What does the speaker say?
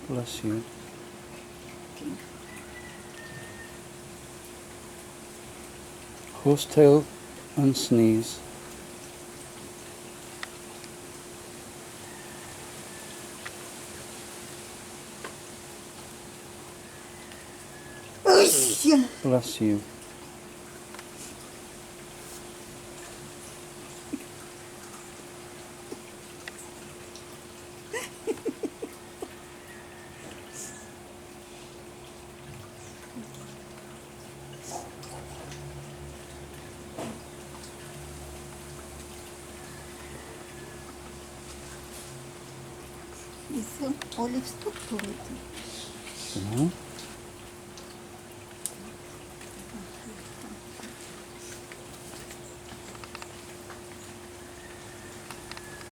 Bless you. Horsetail and sneeze. Bless you. І це Олі в структуру. Dunno.